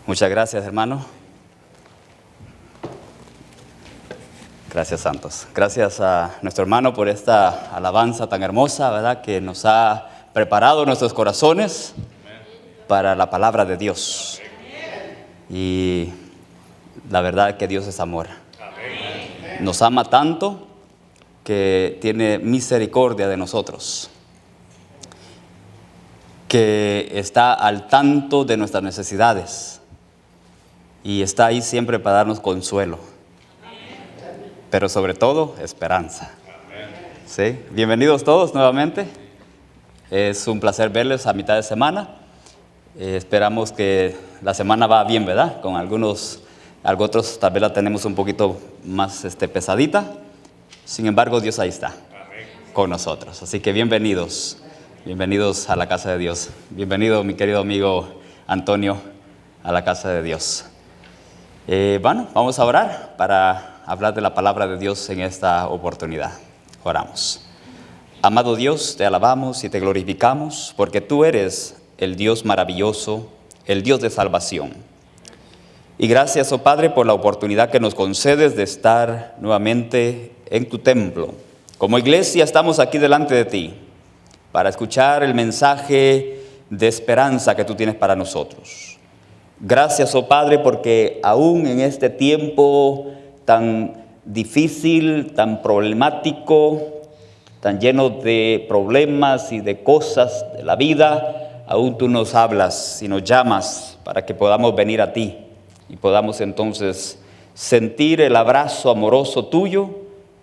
Muchas gracias, hermano. Gracias, santos. Gracias a nuestro hermano por esta alabanza tan hermosa, ¿verdad? Que nos ha preparado nuestros corazones para la palabra de Dios. Y la verdad que Dios es amor. Nos ama tanto que tiene misericordia de nosotros, que está al tanto de nuestras necesidades y está ahí siempre para darnos consuelo, pero sobre todo esperanza. ¿Sí? Bienvenidos todos nuevamente. Es un placer verles a mitad de semana. Esperamos que la semana va bien, ¿verdad? Con otros tal vez la tenemos un poquito más pesadita. Sin embargo, Dios ahí está con nosotros. Así que bienvenidos a la casa de Dios. Bienvenido, mi querido amigo Antonio, a la casa de Dios. Bueno, vamos a orar para hablar de la palabra de Dios en esta oportunidad. Oramos. Amado Dios, te alabamos y te glorificamos porque tú eres el Dios maravilloso, el Dios de salvación. Y gracias, oh Padre, por la oportunidad que nos concedes de estar nuevamente en tu templo. Como iglesia estamos aquí delante de ti para escuchar el mensaje de esperanza que tú tienes para nosotros. Gracias, oh Padre, porque aún en este tiempo tan difícil, tan problemático, tan lleno de problemas y de cosas de la vida, aún tú nos hablas y nos llamas para que podamos venir a ti y podamos entonces sentir el abrazo amoroso tuyo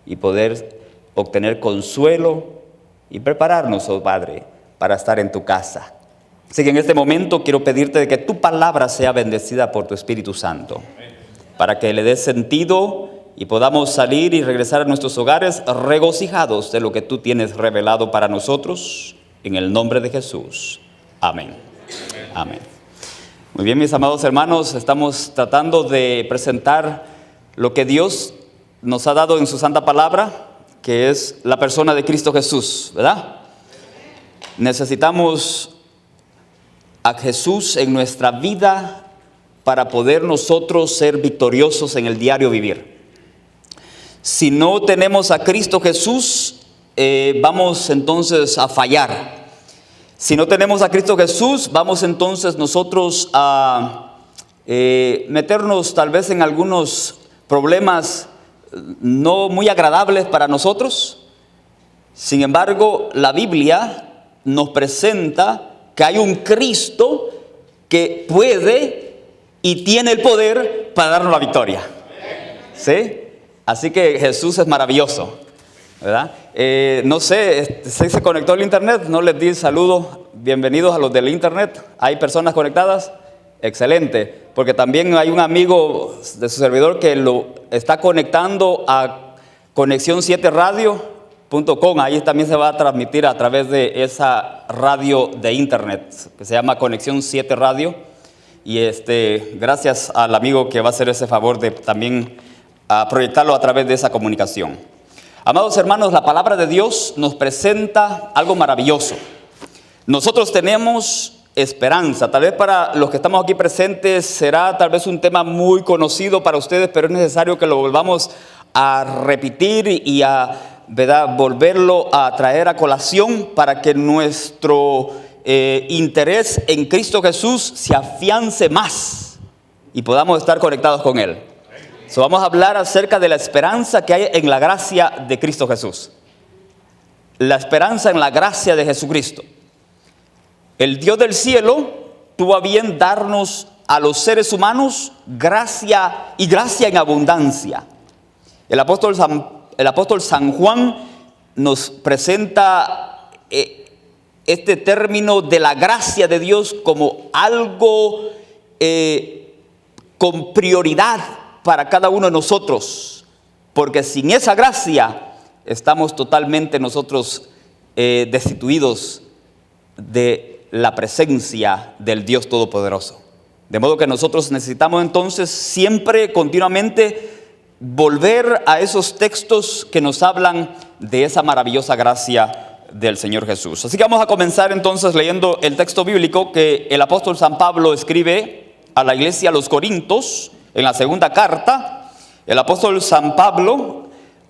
y poder obtener consuelo y prepararnos, oh Padre, para estar en tu casa. Así que en este momento quiero pedirte de que tu palabra sea bendecida por tu Espíritu Santo, para que le des sentido y podamos salir y regresar a nuestros hogares regocijados de lo que tú tienes revelado para nosotros, en el nombre de Jesús. Amén. Amén. Muy bien, mis amados hermanos, estamos tratando de presentar lo que Dios nos ha dado en su santa palabra, que es la persona de Cristo Jesús, ¿verdad? Necesitamos a Jesús en nuestra vida para poder nosotros ser victoriosos en el diario vivir. Si no tenemos a Cristo Jesús, vamos entonces a fallar. Si no tenemos a Cristo Jesús, vamos entonces nosotros a meternos tal vez en algunos problemas no muy agradables para nosotros. Sin embargo, la Biblia nos presenta que hay un Cristo que puede y tiene el poder para darnos la victoria. ¿Sí? Así que Jesús es maravilloso, ¿verdad? No sé, se conectó el internet, no les di saludo. Bienvenidos a los del internet. ¿Hay personas conectadas? Excelente, porque también hay un amigo de su servidor que lo está conectando a conexión7radio.com. Ahí también se va a transmitir a través de esa radio de internet que se llama Conexión 7 Radio. Y gracias al amigo que va a hacer ese favor de también proyectarlo a través de esa comunicación. Amados hermanos, la palabra de Dios nos presenta algo maravilloso. Nosotros tenemos esperanza. Tal vez para los que estamos aquí presentes será tal vez un tema muy conocido para ustedes, pero es necesario que lo volvamos a repetir y ¿verdad?, volverlo a traer a colación para que nuestro interés en Cristo Jesús se afiance más y podamos estar conectados con Él. Vamos a hablar acerca de la esperanza que hay en la gracia de Cristo Jesús. La esperanza en la gracia de Jesucristo. El Dios del cielo tuvo a bien darnos a los seres humanos gracia y gracia en abundancia. El apóstol San Juan nos presenta este término de la gracia de Dios como algo con prioridad para cada uno de nosotros, porque sin esa gracia estamos totalmente nosotros destituidos de la presencia del Dios Todopoderoso. De modo que nosotros necesitamos entonces siempre, continuamente, volver a esos textos que nos hablan de esa maravillosa gracia del Señor Jesús. Así que vamos a comenzar entonces leyendo el texto bíblico que el apóstol San Pablo escribe a la iglesia a los Corintios, en la segunda carta, el apóstol San Pablo,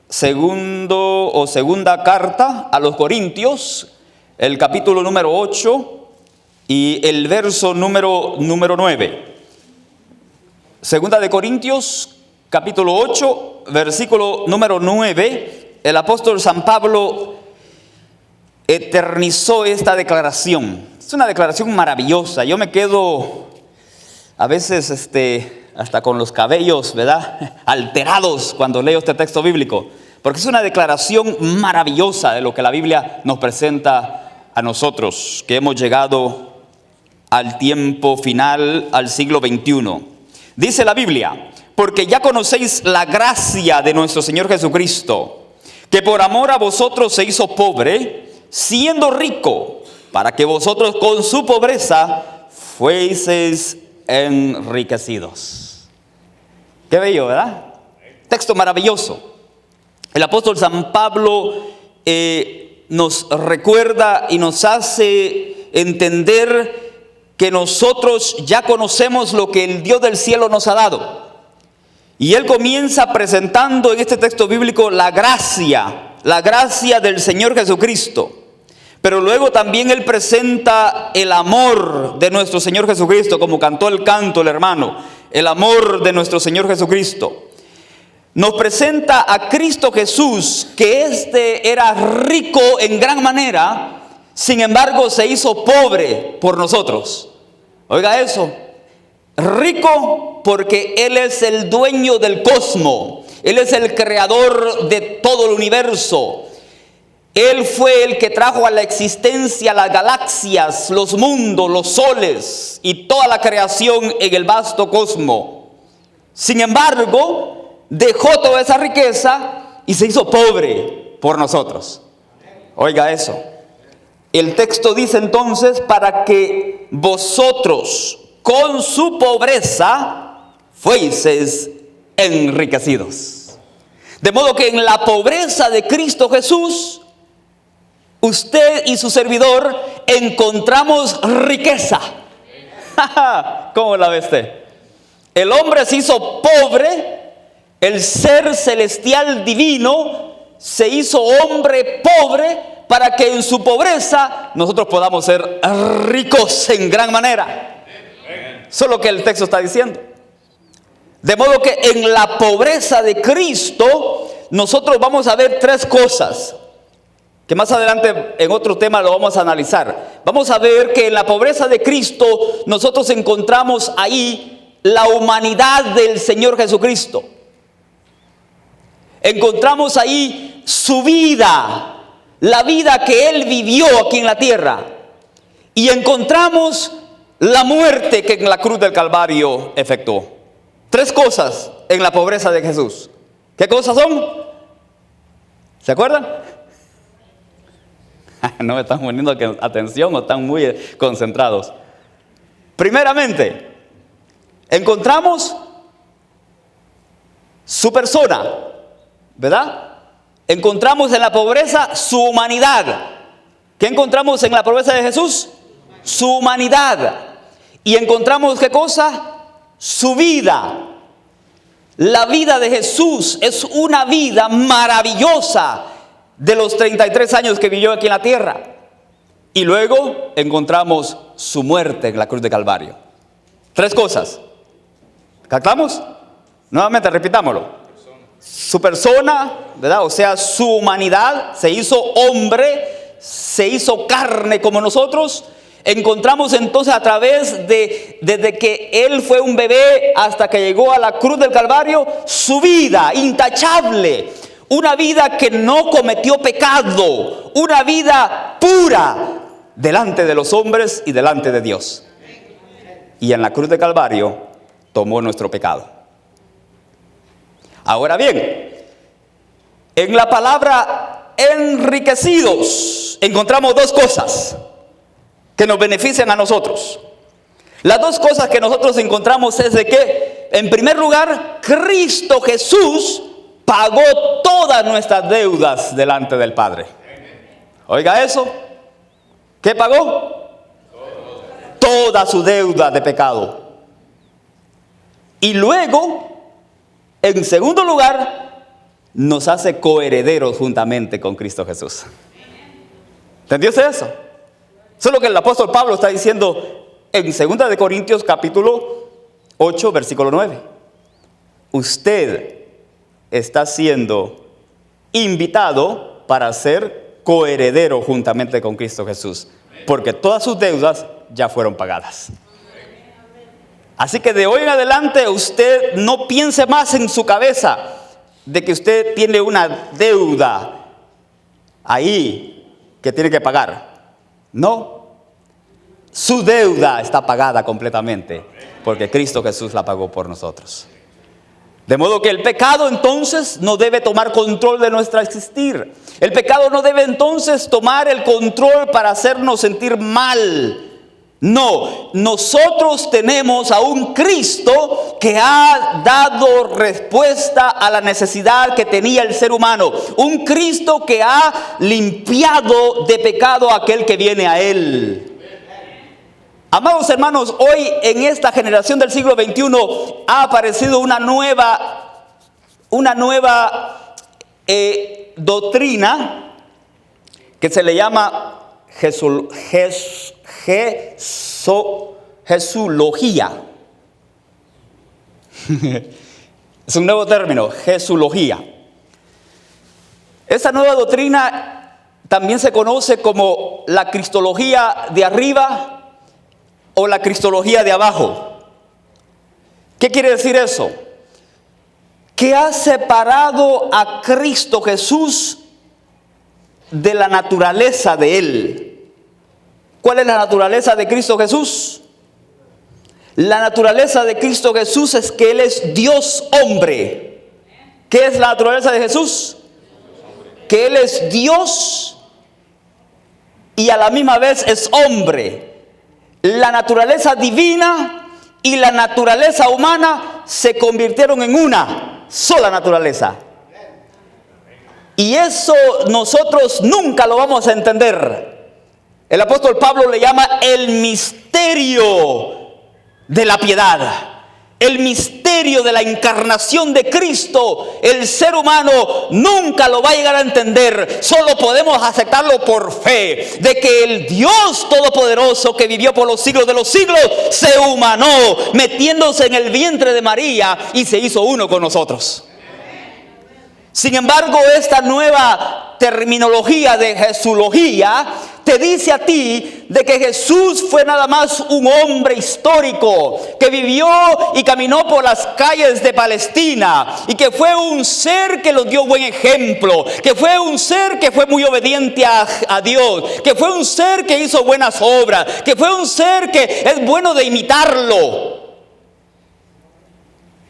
segunda carta a los Corintios, el capítulo número 8 y el verso número 9. Segunda de Corintios, capítulo 8, versículo número 9, el apóstol San Pablo eternizó esta declaración. Es una declaración maravillosa. Yo me quedo a veces hasta con los cabellos, ¿verdad?, alterados cuando leo este texto bíblico, porque es una declaración maravillosa de lo que la Biblia nos presenta a nosotros, que hemos llegado al tiempo final, al siglo XXI. Dice la Biblia: porque ya conocéis la gracia de nuestro Señor Jesucristo, que por amor a vosotros se hizo pobre, siendo rico, para que vosotros con su pobreza fueseis enriquecidos. Qué bello, ¿verdad? Texto maravilloso. El apóstol San Pablo nos recuerda y nos hace entender que nosotros ya conocemos lo que el Dios del cielo nos ha dado. Y él comienza presentando en este texto bíblico la gracia del Señor Jesucristo. Pero luego también él presenta el amor de nuestro Señor Jesucristo, como cantó el canto el hermano, el amor de nuestro Señor Jesucristo. Nos presenta a Cristo Jesús, que era rico en gran manera, sin embargo se hizo pobre por nosotros. Oiga eso, rico porque Él es el dueño del cosmos, Él es el creador de todo el universo. Él fue el que trajo a la existencia las galaxias, los mundos, los soles y toda la creación en el vasto cosmos. Sin embargo, dejó toda esa riqueza y se hizo pobre por nosotros. Oiga eso. El texto dice entonces: para que vosotros con su pobreza fueseis enriquecidos. De modo que en la pobreza de Cristo Jesús, usted y su servidor encontramos riqueza. ¿Cómo la ve usted? El hombre se hizo pobre. El ser celestial divino se hizo hombre pobre para que en su pobreza nosotros podamos ser ricos en gran manera. Eso es lo que el texto está diciendo. De modo que en la pobreza de Cristo nosotros vamos a ver tres cosas, que más adelante en otro tema lo vamos a analizar. Vamos a ver que en la pobreza de Cristo nosotros encontramos ahí la humanidad del Señor Jesucristo. Encontramos ahí su vida, la vida que Él vivió aquí en la tierra. Y encontramos la muerte que en la cruz del Calvario efectuó. Tres cosas en la pobreza de Jesús. ¿Qué cosas son? ¿Se acuerdan? No me están poniendo atención o están muy concentrados. Primeramente, encontramos su persona, ¿verdad? Encontramos en la pobreza su humanidad. ¿Qué encontramos en la pobreza de Jesús? Su humanidad. Y encontramos ¿qué cosa? Su vida. La vida de Jesús es una vida maravillosa de los 33 años que vivió aquí en la tierra. Y luego encontramos su muerte en la cruz de Calvario. Tres cosas. ¿Captamos? Nuevamente repitámoslo. Su persona, ¿verdad? O sea, su humanidad, se hizo hombre, se hizo carne como nosotros. Encontramos entonces a través desde que Él fue un bebé hasta que llegó a la cruz del Calvario, su vida intachable, una vida que no cometió pecado, una vida pura delante de los hombres y delante de Dios. Y en la cruz del Calvario tomó nuestro pecado. Ahora bien, en la palabra enriquecidos encontramos dos cosas que nos benefician a nosotros. Las dos cosas que nosotros encontramos es de que, en primer lugar, Cristo Jesús pagó todas nuestras deudas delante del Padre. Oiga eso. ¿Qué pagó? Toda su deuda de pecado. Y luego, en segundo lugar, nos hace coherederos juntamente con Cristo Jesús. ¿Entendió usted eso? Eso es lo que el apóstol Pablo está diciendo en 2 de Corintios capítulo 8, versículo 9. Usted está siendo invitado para ser coheredero juntamente con Cristo Jesús, porque todas sus deudas ya fueron pagadas. Así que de hoy en adelante usted no piense más en su cabeza de que usted tiene una deuda ahí que tiene que pagar. No, su deuda está pagada completamente porque Cristo Jesús la pagó por nosotros. De modo que el pecado entonces no debe tomar control de nuestro existir. El pecado no debe entonces tomar el control para hacernos sentir mal. No, nosotros tenemos a un Cristo que ha dado respuesta a la necesidad que tenía el ser humano. Un Cristo que ha limpiado de pecado a aquel que viene a Él. Amados hermanos, hoy en esta generación del siglo XXI ha aparecido una nueva doctrina que se le llama Jesulogía. Es un nuevo término, Jesulogía. Esta nueva doctrina también se conoce como la cristología de arriba o la cristología de abajo. ¿Qué quiere decir eso? Que ha separado a Cristo Jesús de la naturaleza de Él. ¿Cuál es la naturaleza de Cristo Jesús? La naturaleza de Cristo Jesús es que Él es Dios hombre. ¿Qué es la naturaleza de Jesús? Que Él es Dios y a la misma vez es hombre. La naturaleza divina y la naturaleza humana se convirtieron en una sola naturaleza. Y eso nosotros nunca lo vamos a entender. El apóstol Pablo le llama el misterio de la piedad. El misterio de la encarnación de Cristo. El ser humano nunca lo va a llegar a entender. Solo podemos aceptarlo por fe. De que el Dios Todopoderoso que vivió por los siglos de los siglos se humanó, metiéndose en el vientre de María y se hizo uno con nosotros. Sin embargo, esta nueva terminología de Jesulogía te dice a ti de que Jesús fue nada más un hombre histórico que vivió y caminó por las calles de Palestina y que fue un ser que nos dio buen ejemplo, que fue un ser que fue muy obediente a Dios, que fue un ser que hizo buenas obras, que fue un ser que es bueno de imitarlo.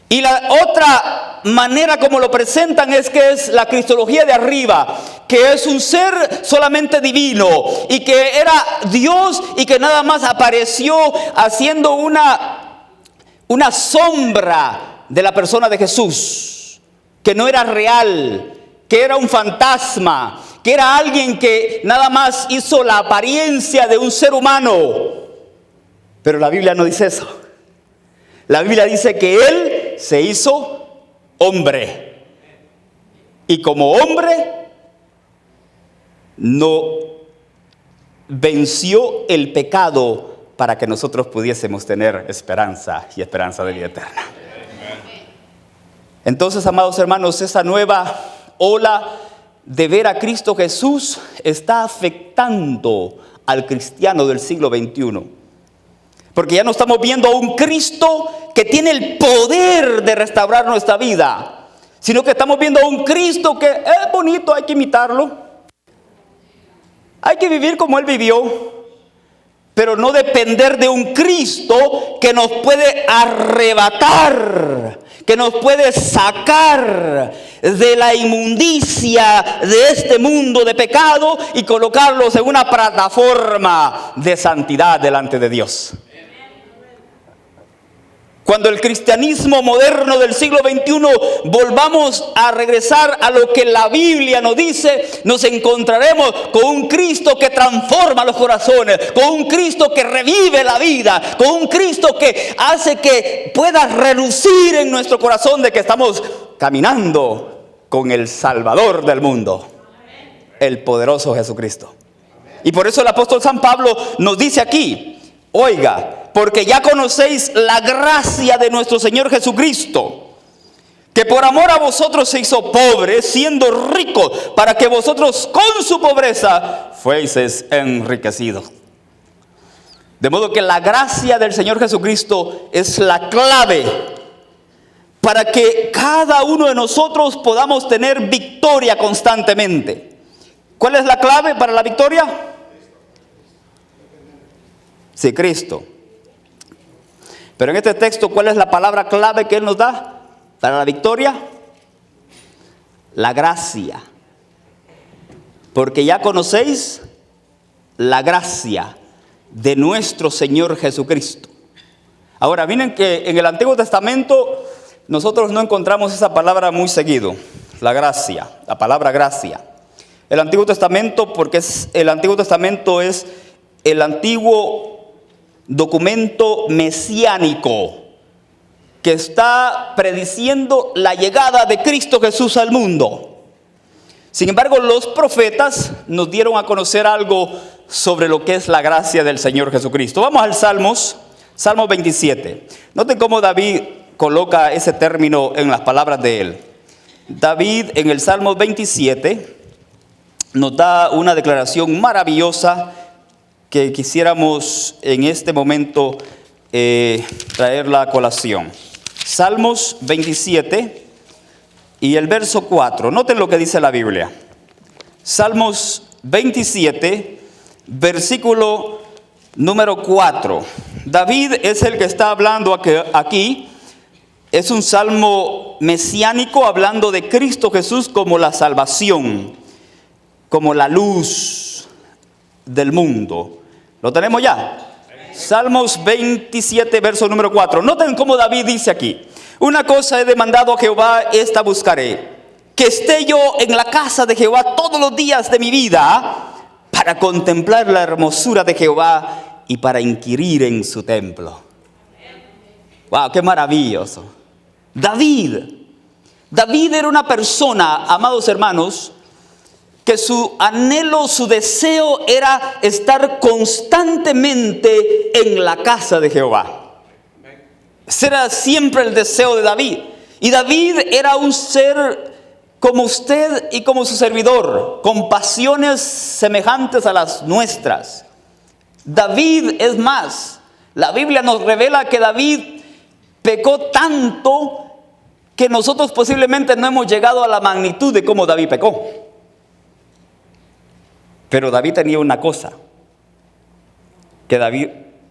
Y la otra manera como lo presentan es que es la cristología de arriba, que es un ser solamente divino y que era Dios y que nada más apareció haciendo una sombra de la persona de Jesús, que no era real, que era un fantasma, que era alguien que nada más hizo la apariencia de un ser humano. Pero la Biblia no dice eso. La Biblia dice que Él se hizo hombre. Y como hombre no venció el pecado para que nosotros pudiésemos tener esperanza y esperanza de vida eterna. Entonces, amados hermanos, esa nueva ola de ver a Cristo Jesús está afectando al cristiano del siglo XXI. Porque ya no estamos viendo a un Cristo que tiene el poder de restaurar nuestra vida, sino que estamos viendo a un Cristo que es bonito, hay que imitarlo. Hay que vivir como Él vivió, pero no depender de un Cristo que nos puede arrebatar, que nos puede sacar de la inmundicia de este mundo de pecado y colocarlos en una plataforma de santidad delante de Dios. Cuando el cristianismo moderno del siglo XXI volvamos a regresar a lo que la Biblia nos dice, nos encontraremos con un Cristo que transforma los corazones, con un Cristo que revive la vida, con un Cristo que hace que pueda relucir en nuestro corazón de que estamos caminando con el Salvador del mundo, el poderoso Jesucristo. Y por eso el apóstol San Pablo nos dice aquí, oiga, porque ya conocéis la gracia de nuestro Señor Jesucristo, que por amor a vosotros se hizo pobre, siendo rico, para que vosotros con su pobreza fueseis enriquecidos. De modo que la gracia del Señor Jesucristo es la clave para que cada uno de nosotros podamos tener victoria constantemente. ¿Cuál es la clave para la victoria? Sí, Cristo. Pero en este texto, ¿cuál es la palabra clave que Él nos da para la victoria? La gracia. Porque ya conocéis la gracia de nuestro Señor Jesucristo. Ahora, miren que en el Antiguo Testamento nosotros no encontramos esa palabra muy seguido, la gracia, la palabra gracia. El Antiguo Testamento, porque el Antiguo Testamento es el antiguo documento mesiánico que está prediciendo la llegada de Cristo Jesús al mundo. Sin embargo, los profetas nos dieron a conocer algo sobre lo que es la gracia del Señor Jesucristo. Vamos al Salmos 27. Noten cómo David coloca ese término en las palabras de él. David en el Salmo 27 nos da una declaración maravillosa que quisiéramos en este momento traerla a colación. Salmos 27 y el verso 4. Noten lo que dice la Biblia. Salmos 27, versículo número 4. David es el que está hablando aquí. Es un salmo mesiánico hablando de Cristo Jesús como la salvación, como la luz del mundo. ¿Lo tenemos ya? Salmos 27, verso número 4. Noten cómo David dice aquí: una cosa he demandado a Jehová, esta buscaré, que esté yo en la casa de Jehová todos los días de mi vida, para contemplar la hermosura de Jehová y para inquirir en su templo. ¡Wow! ¡Qué maravilloso! David era una persona, amados hermanos, que su anhelo, su deseo era estar constantemente en la casa de Jehová. Ese era siempre el deseo de David. Y David era un ser como usted y como su servidor, con pasiones semejantes a las nuestras. David, es más, la Biblia nos revela que David pecó tanto que nosotros posiblemente no hemos llegado a la magnitud de cómo David pecó. Pero David tenía una cosa, que David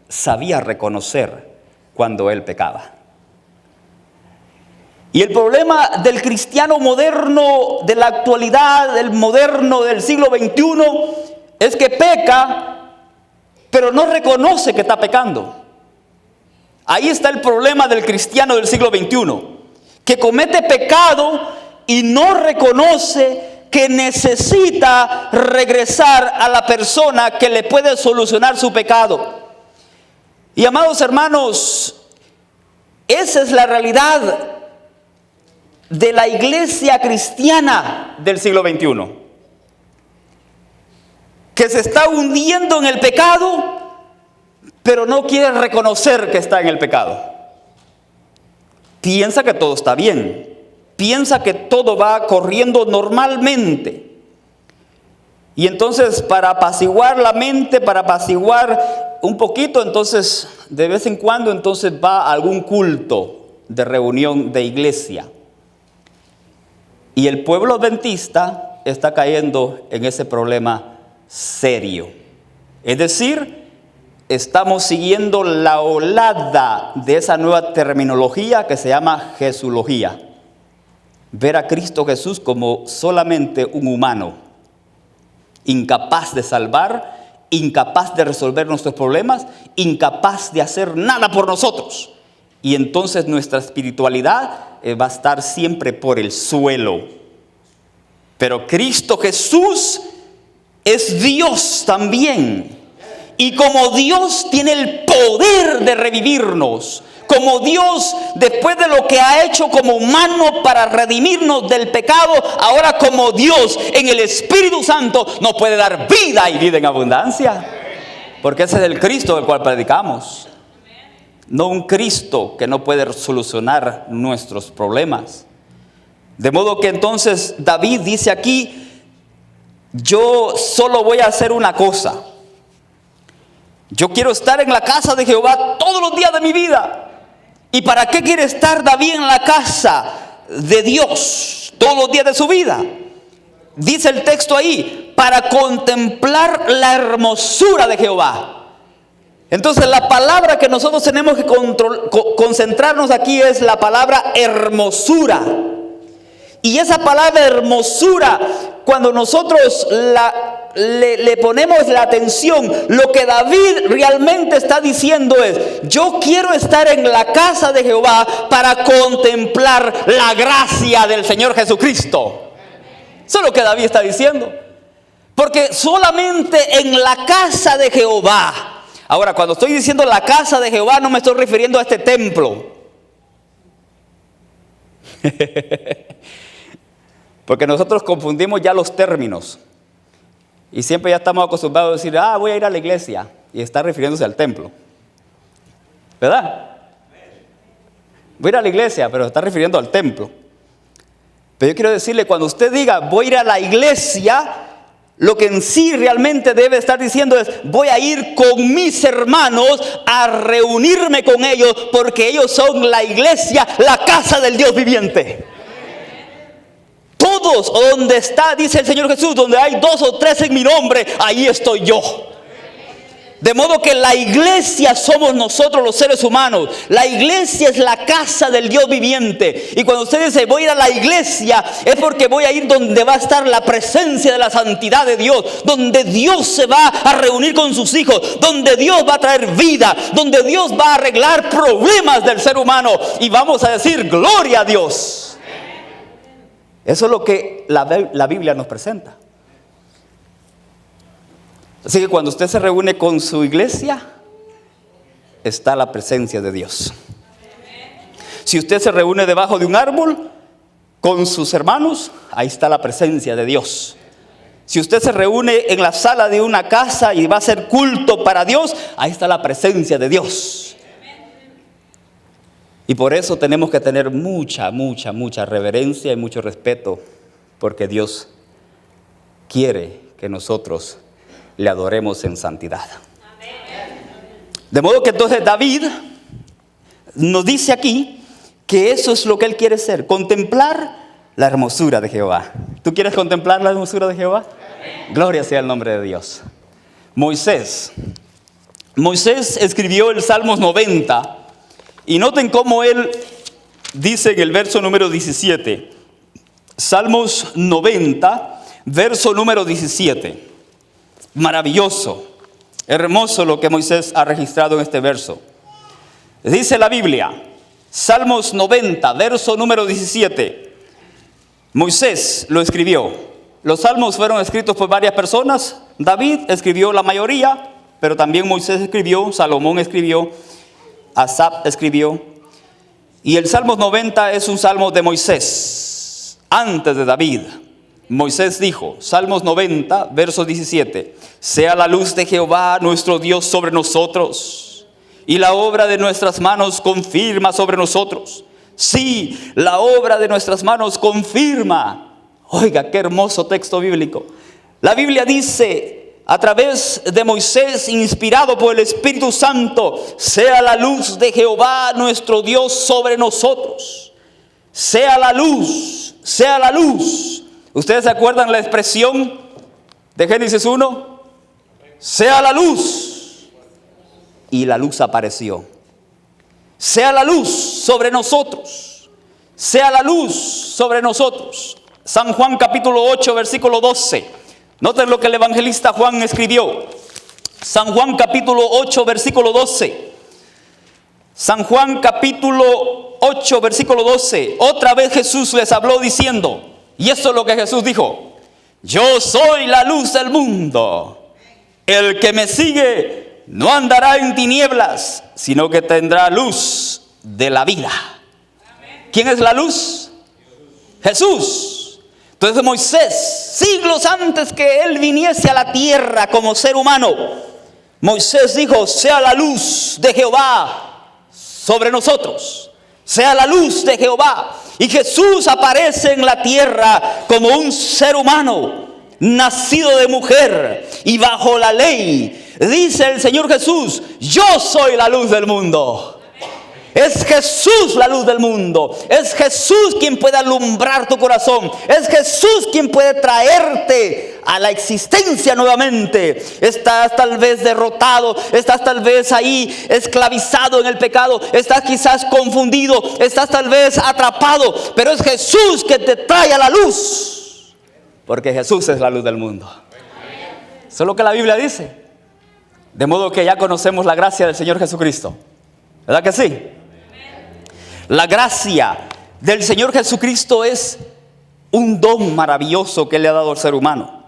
sabía reconocer cuando él pecaba. Y el problema del cristiano moderno, de la actualidad, del moderno del siglo XXI, es que peca, pero no reconoce que está pecando. Ahí está el problema del cristiano del siglo XXI, que comete pecado y no reconoce que necesita regresar a la persona que le puede solucionar su pecado. Y amados hermanos, esa es la realidad de la iglesia cristiana del siglo XXI, que se está hundiendo en el pecado, pero no quiere reconocer que está en el pecado. Piensa que todo está bien. Piensa que todo va corriendo normalmente. Y entonces, para apaciguar la mente, para apaciguar un poquito, entonces de vez en cuando entonces va a algún culto de reunión de iglesia. Y el pueblo adventista está cayendo en ese problema serio. Es decir, estamos siguiendo la olada de esa nueva terminología que se llama Jesulogía. Ver a Cristo Jesús como solamente un humano, incapaz de salvar, incapaz de resolver nuestros problemas, incapaz de hacer nada por nosotros. y entonces nuestra espiritualidad va a estar siempre por el suelo. Pero Cristo Jesús es Dios también. Y como Dios tiene el poder de revivirnos, como Dios, después de lo que ha hecho como humano para redimirnos del pecado, ahora como Dios en el Espíritu Santo nos puede dar vida y vida en abundancia. Porque ese es el Cristo del cual predicamos. No un Cristo que no puede solucionar nuestros problemas. De modo que entonces David dice aquí: yo solo voy a hacer una cosa. Yo quiero estar en la casa de Jehová todos los días de mi vida. ¿Y para qué quiere estar David en la casa de Dios todos los días de su vida? Dice el texto ahí: para contemplar la hermosura de Jehová. Entonces la palabra que nosotros tenemos que concentrarnos aquí es la palabra hermosura. Y esa palabra hermosura, cuando nosotros le ponemos la atención, lo que David realmente está diciendo es: yo quiero estar en la casa de Jehová para contemplar la gracia del Señor Jesucristo. Eso es lo que David está diciendo. Porque solamente en la casa de Jehová. Ahora, cuando estoy diciendo la casa de Jehová, no me estoy refiriendo a este templo. Porque nosotros confundimos ya los términos. Y siempre ya estamos acostumbrados a decir: voy a ir a la iglesia. Y está refiriéndose al templo. ¿Verdad? Voy a ir a la iglesia, pero está refiriendo al templo. Pero yo quiero decirle, cuando usted diga voy a ir a la iglesia, lo que en sí realmente debe estar diciendo es: voy a ir con mis hermanos a reunirme con ellos, porque ellos son la iglesia, la casa del Dios viviente. Todos, donde está, dice el Señor Jesús, donde hay 2 o 3 en mi nombre, ahí estoy yo. De modo que la iglesia somos nosotros los seres humanos. La iglesia es la casa del Dios viviente. Y cuando usted dice voy a ir a la iglesia, es porque voy a ir donde va a estar la presencia de la santidad de Dios, donde Dios se va a reunir con sus hijos, donde Dios va a traer vida, donde Dios va a arreglar problemas del ser humano. Y vamos a decir: gloria a Dios. Eso es lo que la Biblia nos presenta. Así que cuando usted se reúne con su iglesia, está la presencia de Dios. Si usted se reúne debajo de un árbol con sus hermanos, ahí está la presencia de Dios. Si usted se reúne en la sala de una casa y va a hacer culto para Dios, ahí está la presencia de Dios. Y por eso tenemos que tener mucha reverencia y mucho respeto, porque Dios quiere que nosotros le adoremos en santidad. De modo que entonces David nos dice aquí que eso es lo que él quiere hacer: contemplar la hermosura de Jehová. ¿Tú quieres contemplar la hermosura de Jehová? Gloria sea el nombre de Dios. Moisés escribió el Salmos 90. Y noten cómo él dice en el verso número 17. Salmos 90, verso número 17. Maravilloso, hermoso lo que Moisés ha registrado en este verso. Dice la Biblia, Salmos 90, verso número 17. Moisés lo escribió. Los salmos fueron escritos por varias personas. David escribió la mayoría, pero también Moisés escribió, Salomón escribió, Asaf escribió. Y el Salmos 90 es un salmo de Moisés, antes de David. Moisés dijo, Salmos 90, verso 17: sea la luz de Jehová nuestro Dios sobre nosotros, y la obra de nuestras manos confirma sobre nosotros. Sí, la obra de nuestras manos confirma. Oiga, qué hermoso texto bíblico. La Biblia dice, a través de Moisés, inspirado por el Espíritu Santo: sea la luz de Jehová nuestro Dios sobre nosotros. Sea la luz, sea la luz. ¿Ustedes se acuerdan la expresión de Génesis 1? Sea la luz. Y la luz apareció. Sea la luz sobre nosotros. Sea la luz sobre nosotros. San Juan capítulo 8, versículo 12. Noten lo que el evangelista Juan escribió. San Juan capítulo 8, versículo 12. San Juan capítulo 8, versículo 12. Otra vez Jesús les habló diciendo, y esto es lo que Jesús dijo: yo soy la luz del mundo. El que me sigue no andará en tinieblas, sino que tendrá luz de la vida. ¿Quién es la luz? Jesús. Entonces Moisés, siglos antes que él viniese a la tierra como ser humano, Moisés dijo: sea la luz de Jehová sobre nosotros, sea la luz de Jehová. Y Jesús aparece en la tierra como un ser humano, nacido de mujer y bajo la ley. Dice el Señor Jesús: yo soy la luz del mundo. Es Jesús la luz del mundo. Es Jesús quien puede alumbrar tu corazón. Es Jesús quien puede traerte a la existencia nuevamente. Estás tal vez derrotado, estás tal vez ahí esclavizado en el pecado, estás quizás confundido, estás tal vez atrapado, pero es Jesús que te trae a la luz, porque Jesús es la luz del mundo. Eso es lo que la Biblia dice. De modo que ya conocemos la gracia del Señor Jesucristo, ¿verdad que sí? La gracia del Señor Jesucristo es un don maravilloso que le ha dado al ser humano.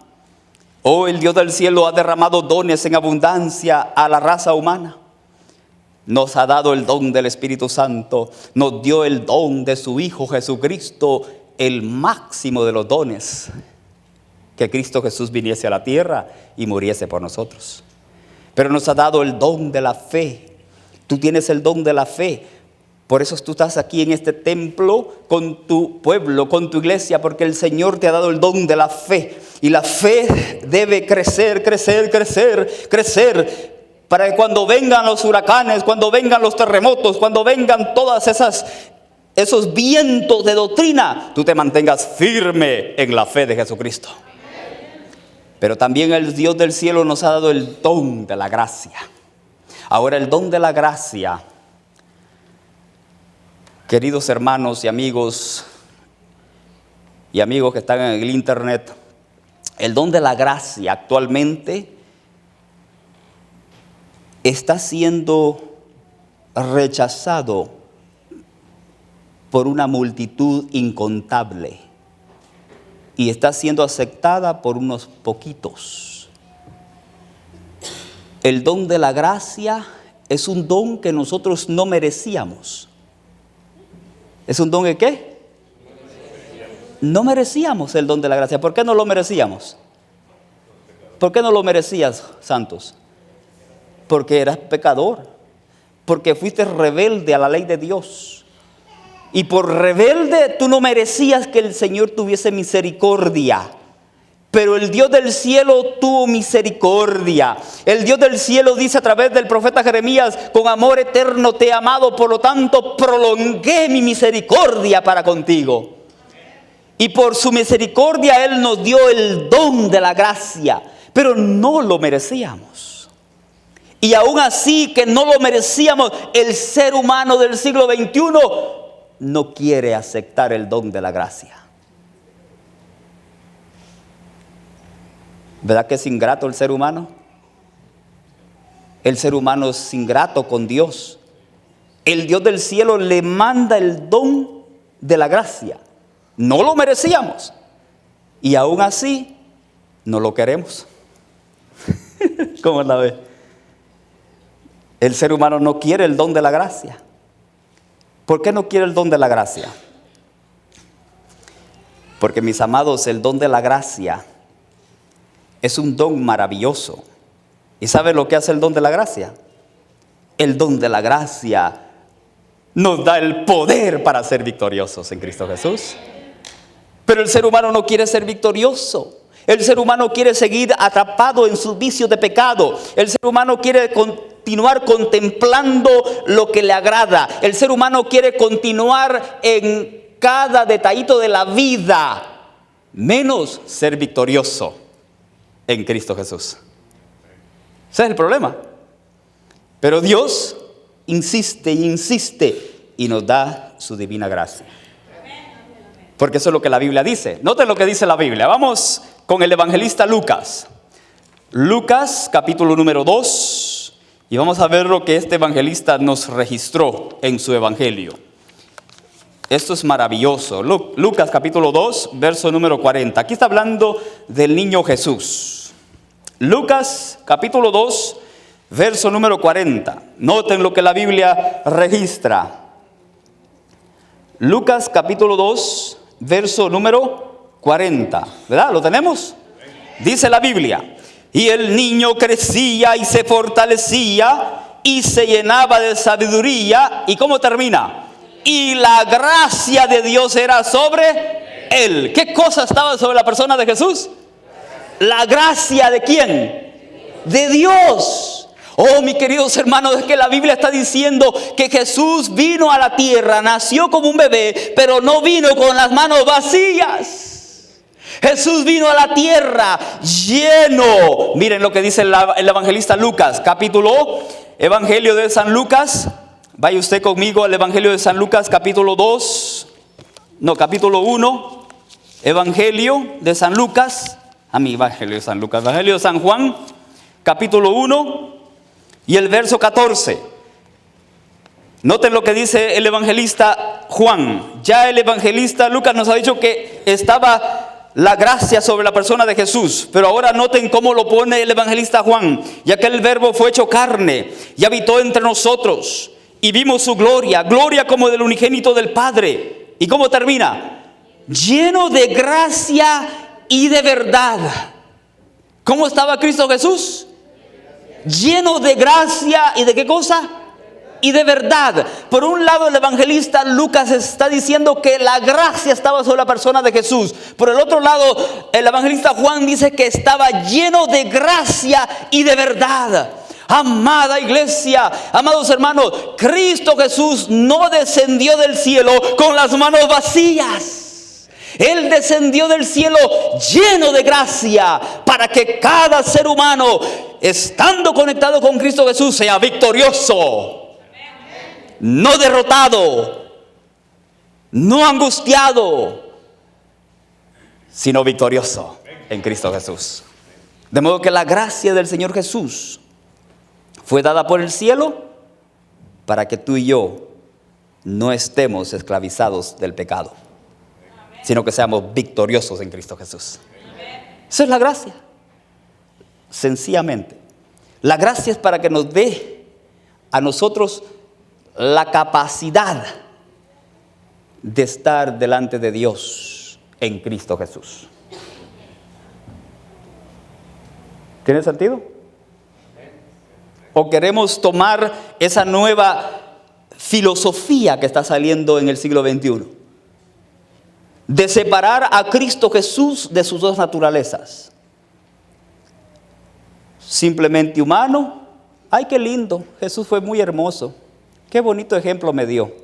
Oh, el Dios del cielo ha derramado dones en abundancia a la raza humana. Nos ha dado el don del Espíritu Santo, nos dio el don de su Hijo Jesucristo, el máximo de los dones. Que Cristo Jesús viniese a la tierra y muriese por nosotros. Pero nos ha dado el don de la fe. Tú tienes el don de la fe. Por eso tú estás aquí en este templo con tu pueblo, con tu iglesia, porque el Señor te ha dado el don de la fe. Y la fe debe crecer, crecer, crecer, crecer, para que cuando vengan los huracanes, cuando vengan los terremotos, cuando vengan todas esos vientos de doctrina, tú te mantengas firme en la fe de Jesucristo. Pero también el Dios del cielo nos ha dado el don de la gracia. Ahora, el don de la gracia, queridos hermanos y amigos que están en el internet, el don de la gracia actualmente está siendo rechazado por una multitud incontable y está siendo aceptada por unos poquitos. El don de la gracia es un don que nosotros no merecíamos. ¿Es un don de qué? No merecíamos el don de la gracia. ¿Por qué no lo merecíamos? ¿Por qué no lo merecías, Santos? Porque eras pecador, porque fuiste rebelde a la ley de Dios. Y por rebelde tú no merecías que el Señor tuviese misericordia. Pero el Dios del cielo tuvo misericordia. El Dios del cielo dice a través del profeta Jeremías: con amor eterno te he amado, por lo tanto prolongué mi misericordia para contigo. Y por su misericordia Él nos dio el don de la gracia, pero no lo merecíamos. Y aún así que no lo merecíamos, el ser humano del siglo XXI no quiere aceptar el don de la gracia. ¿Verdad que es ingrato el ser humano? El ser humano es ingrato con Dios. El Dios del cielo le manda el don de la gracia. No lo merecíamos. Y aún así, no lo queremos. ¿Cómo la ve? El ser humano no quiere el don de la gracia. ¿Por qué no quiere el don de la gracia? Porque, mis amados, el don de la gracia es un don maravilloso. ¿Y sabe lo que hace el don de la gracia? El don de la gracia nos da el poder para ser victoriosos en Cristo Jesús. Pero el ser humano no quiere ser victorioso. El ser humano quiere seguir atrapado en sus vicios de pecado. El ser humano quiere continuar contemplando lo que le agrada. El ser humano quiere continuar en cada detallito de la vida, menos ser victorioso en Cristo Jesús. Ese es el problema. Pero Dios insiste y insiste y nos da su divina gracia. Porque eso es lo que la Biblia dice. Noten lo que dice la Biblia. Vamos con el evangelista Lucas. Lucas capítulo número 2. Y Y vamos a ver lo que este evangelista nos registró en su evangelio. Esto es maravilloso. Lucas capítulo 2, verso número 40. Aquí está hablando del niño Jesús. Lucas capítulo 2, verso número 40. Noten lo que la Biblia registra. Lucas capítulo 2, verso número 40. ¿Verdad? ¿Lo tenemos? Dice la Biblia: y el niño crecía y se fortalecía y se llenaba de sabiduría. ¿Y cómo termina? Y la gracia de Dios era sobre él. ¿Qué cosa estaba sobre la persona de Jesús? ¿La gracia de quién? De Dios. Oh, mis queridos hermanos, es que la Biblia está diciendo que Jesús vino a la tierra, nació como un bebé, pero no vino con las manos vacías. Jesús vino a la tierra lleno. Miren lo que dice el evangelista Lucas, Evangelio de San Lucas. Vaya usted conmigo al Evangelio de San Lucas, capítulo 1. Evangelio de San Lucas. Evangelio de San Lucas. Evangelio de San Juan, capítulo 1 y el verso 14. Noten lo que dice el evangelista Juan. Ya el evangelista Lucas nos ha dicho que estaba la gracia sobre la persona de Jesús, pero ahora noten cómo lo pone el evangelista Juan. Ya que el verbo fue hecho carne y habitó entre nosotros, y vimos su gloria, gloria como del unigénito del Padre. ¿Y cómo termina? Lleno de gracia y de verdad. ¿Cómo estaba Cristo Jesús? Lleno de gracia y de ¿qué cosa? Y de verdad. Por un lado, el evangelista Lucas está diciendo que la gracia estaba sobre la persona de Jesús. Por el otro lado, el evangelista Juan dice que estaba lleno de gracia y de verdad. Amada iglesia, amados hermanos, Cristo Jesús no descendió del cielo con las manos vacías. Él descendió del cielo lleno de gracia para que cada ser humano, estando conectado con Cristo Jesús, sea victorioso, no derrotado, no angustiado, sino victorioso en Cristo Jesús. De modo que la gracia del Señor Jesús fue dada por el cielo para que tú y yo no estemos esclavizados del pecado, sino que seamos victoriosos en Cristo Jesús. Esa es la gracia. Sencillamente, la gracia es para que nos dé a nosotros la capacidad de estar delante de Dios en Cristo Jesús. ¿Tiene sentido? ¿O queremos tomar esa nueva filosofía que está saliendo en el siglo XXI? De separar a Cristo Jesús de sus dos naturalezas. Simplemente humano. Ay, qué lindo, Jesús fue muy hermoso. Qué bonito ejemplo me dio.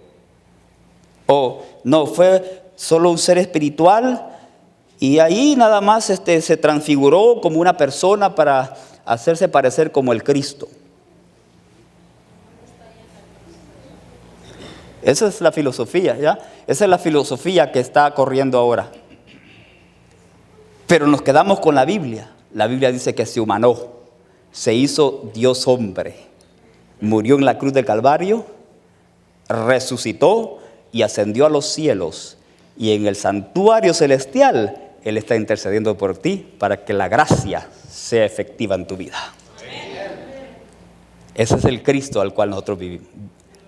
O no, fue solo un ser espiritual y ahí nada más se transfiguró como una persona para hacerse parecer como el Cristo. Esa es la filosofía, ¿ya? Esa es la filosofía que está corriendo ahora. Pero nos quedamos con la Biblia. La Biblia dice que se humanó, se hizo Dios hombre, murió en la cruz del Calvario, resucitó y ascendió a los cielos. Y en el santuario celestial, Él está intercediendo por ti para que la gracia sea efectiva en tu vida. Ese es el Cristo al cual nosotros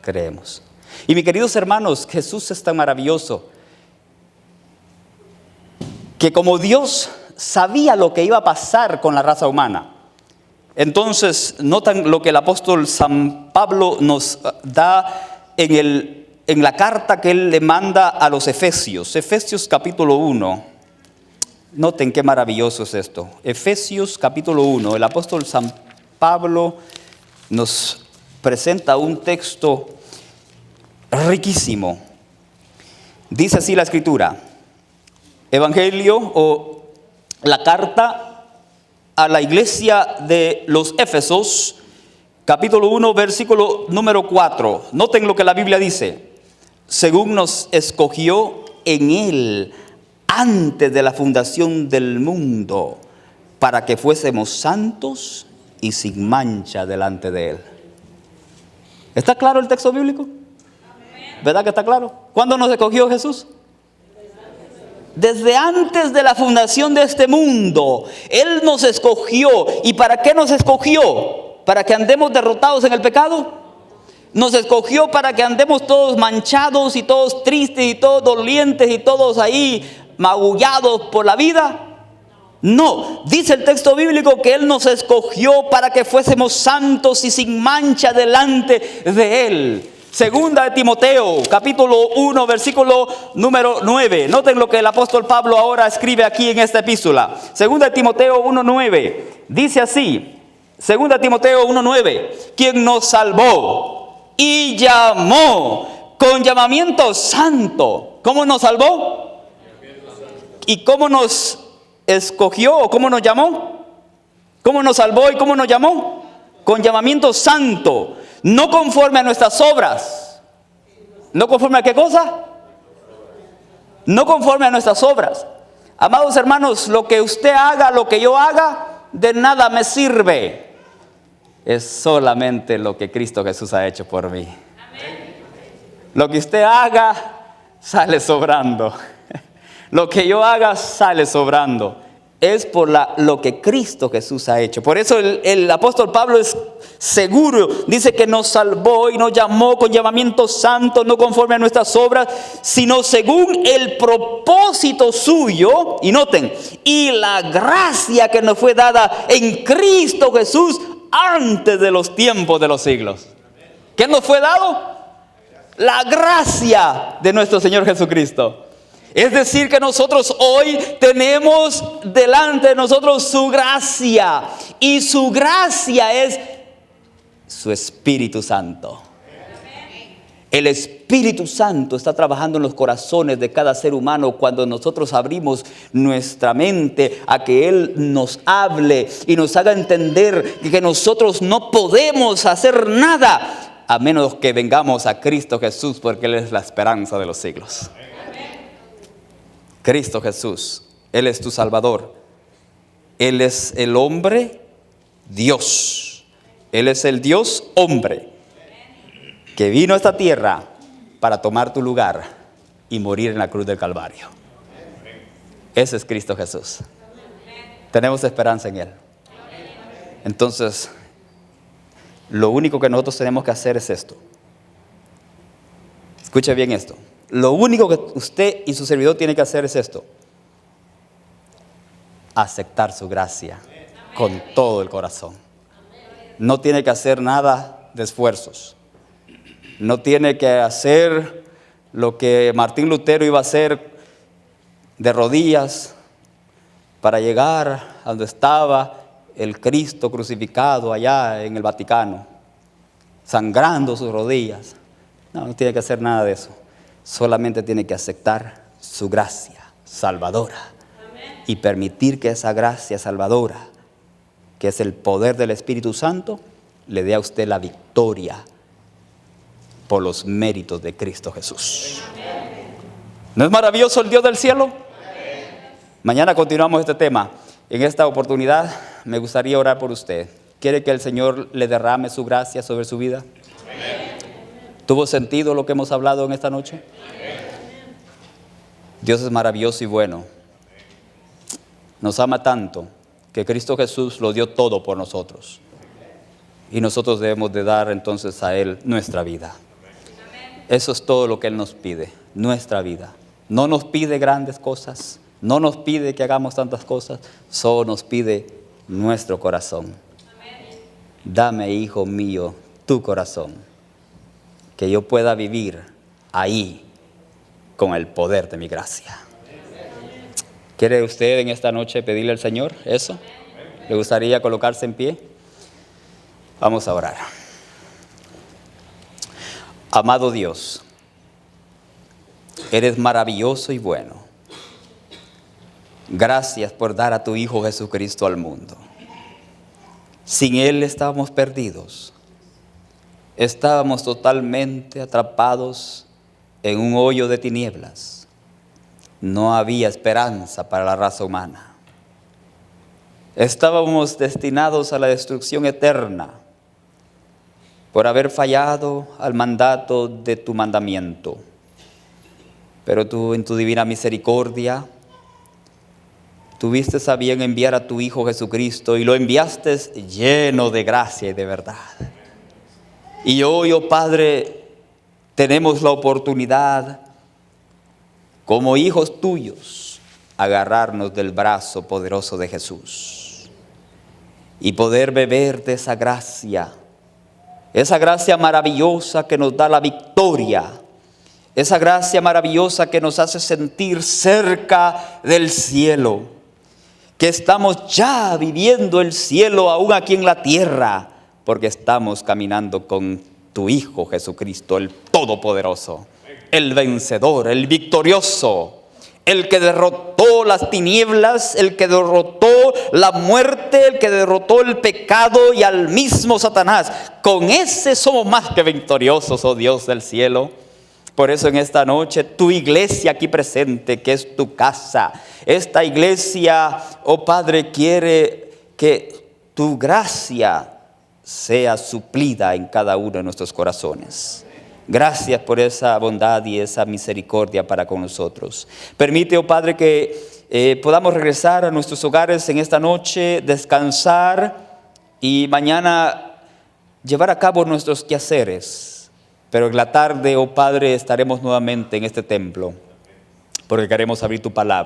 creemos. Y mis queridos hermanos, Jesús es tan maravilloso que como Dios sabía lo que iba a pasar con la raza humana, entonces notan lo que el apóstol San Pablo nos da en la carta que él le manda a los Efesios. Efesios capítulo 1. Noten qué maravilloso es esto. Efesios capítulo 1. El apóstol San Pablo nos presenta un texto riquísimo. Dice así la escritura. Evangelio o la carta a la iglesia de los Éfesos, capítulo 1, versículo número 4. Noten lo que la Biblia dice. Según nos escogió en Él antes de la fundación del mundo, para que fuésemos santos y sin mancha delante de Él. ¿Está claro el texto bíblico? ¿Verdad que está claro? ¿Cuándo nos escogió Jesús? Desde antes de la fundación de este mundo. Él nos escogió. ¿Y para qué nos escogió? ¿Para que andemos derrotados en el pecado? Nos escogió para que andemos todos manchados y todos tristes y todos dolientes y todos ahí magullados por la vida. No, dice el texto bíblico que Él nos escogió para que fuésemos santos y sin mancha delante de Él. Segunda de Timoteo, capítulo 1, versículo número 9. Noten lo que el apóstol Pablo ahora escribe aquí en esta epístola. Segunda de Timoteo 1, 9. Dice así, Segunda de Timoteo 1, 9. Quien nos salvó y llamó con llamamiento santo. ¿Cómo nos salvó? ¿Y cómo nos escogió o cómo nos llamó? ¿Cómo nos salvó y cómo nos llamó? Con llamamiento santo, no conforme a nuestras obras. ¿No conforme a qué cosa? No conforme a nuestras obras. Amados hermanos, lo que usted haga, lo que yo haga, de nada me sirve. Es solamente lo que Cristo Jesús ha hecho por mí. Lo que usted haga, sale sobrando. Lo que yo haga sale sobrando. Es por lo que Cristo Jesús ha hecho. Por eso el apóstol Pablo es seguro. Dice que nos salvó y nos llamó con llamamiento santo, no conforme a nuestras obras, sino según el propósito suyo. Y noten, y la gracia que nos fue dada en Cristo Jesús antes de los tiempos de los siglos. ¿Qué nos fue dado? La gracia de nuestro Señor Jesucristo. Es decir, que nosotros hoy tenemos delante de nosotros su gracia. Y su gracia es su Espíritu Santo. El Espíritu Santo está trabajando en los corazones de cada ser humano cuando nosotros abrimos nuestra mente a que Él nos hable y nos haga entender que nosotros no podemos hacer nada a menos que vengamos a Cristo Jesús, porque Él es la esperanza de los siglos. Cristo Jesús, Él es tu Salvador. Él es el hombre Dios. Él es el Dios hombre que vino a esta tierra para tomar tu lugar y morir en la cruz del Calvario. Ese es Cristo Jesús. Tenemos esperanza en Él. Entonces, lo único que nosotros tenemos que hacer es esto. Escuche bien esto. Lo único que usted y su servidor tienen que hacer es esto: aceptar su gracia con todo el corazón. No tiene que hacer nada de esfuerzos. No tiene que hacer lo que Martín Lutero iba a hacer de rodillas para llegar a donde estaba el Cristo crucificado allá en el Vaticano, sangrando sus rodillas. No tiene que hacer nada de eso. Solamente tiene que aceptar su gracia salvadora. Amén. Y permitir que esa gracia salvadora, que es el poder del Espíritu Santo, le dé a usted la victoria por los méritos de Cristo Jesús. Amén. ¿No es maravilloso el Dios del cielo? Amén. Mañana continuamos este tema. En esta oportunidad me gustaría orar por usted. ¿Quiere que el Señor le derrame su gracia sobre su vida? Amén. ¿Tuvo sentido lo que hemos hablado en esta noche? Dios es maravilloso y bueno. Nos ama tanto que Cristo Jesús lo dio todo por nosotros. Y nosotros debemos de dar entonces a Él nuestra vida. Eso es todo lo que Él nos pide, nuestra vida. No nos pide grandes cosas, no nos pide que hagamos tantas cosas, solo nos pide nuestro corazón. Dame, hijo mío, tu corazón, que yo pueda vivir ahí con el poder de mi gracia. ¿Quiere usted en esta noche pedirle al Señor eso? ¿Le gustaría colocarse en pie? Vamos a orar. Amado Dios, eres maravilloso y bueno. Gracias por dar a tu Hijo Jesucristo al mundo. Sin Él estábamos perdidos. Estábamos totalmente atrapados en un hoyo de tinieblas. No había esperanza para la raza humana. Estábamos destinados a la destrucción eterna. por haber fallado al mandato de tu mandamiento. Pero tú, en tu divina misericordia, tuviste a bien enviar a tu Hijo Jesucristo y lo enviaste lleno de gracia y de verdad. Y hoy, oh Padre, tenemos la oportunidad, como hijos tuyos, agarrarnos del brazo poderoso de Jesús y poder beber de esa gracia maravillosa que nos da la victoria, esa gracia maravillosa que nos hace sentir cerca del cielo, que estamos ya viviendo el cielo aún aquí en la tierra, porque estamos caminando con tu Hijo Jesucristo, el Todopoderoso, el vencedor, el victorioso, el que derrotó las tinieblas, el que derrotó la muerte, el que derrotó el pecado y al mismo Satanás. Con ese somos más que victoriosos, oh Dios del cielo. Por eso en esta noche, tu iglesia aquí presente, que es tu casa, esta iglesia, oh Padre, quiere que tu gracia sea suplida en cada uno de nuestros corazones. Gracias por esa bondad y esa misericordia para con nosotros. Permite, oh Padre, que podamos regresar a nuestros hogares en esta noche, descansar y mañana llevar a cabo nuestros quehaceres. Pero en la tarde, oh Padre, estaremos nuevamente en este templo, porque queremos abrir tu palabra.